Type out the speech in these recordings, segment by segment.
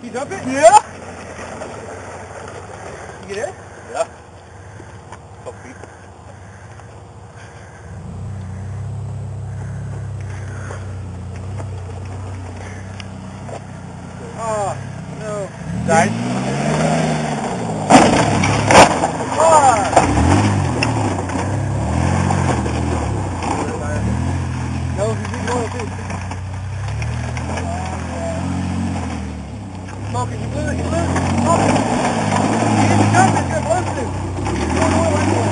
You dump it? Yeah. You get it? Yeah. Couple feet. Oh, no. Died? No, he's in oil too. Smoking, you blew it, smoking. You need to jump, it's gonna blow soon. He's going oil anyway.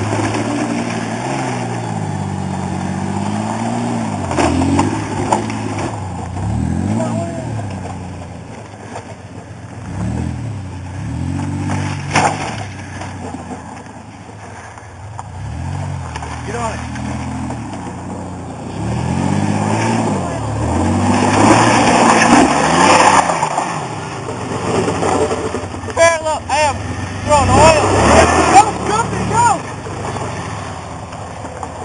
Get on it. Look, I am throwing oil. Go, jump it, go!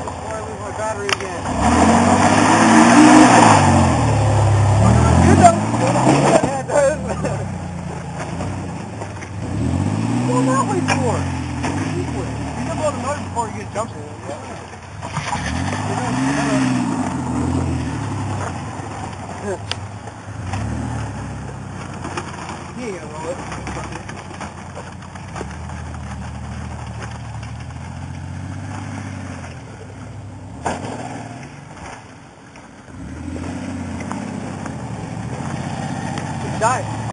Before I lose my battery again. You know. Yeah, it does. What that way for? You can blow the motor before you get jumped in it. He ain't gonna roll it. Die.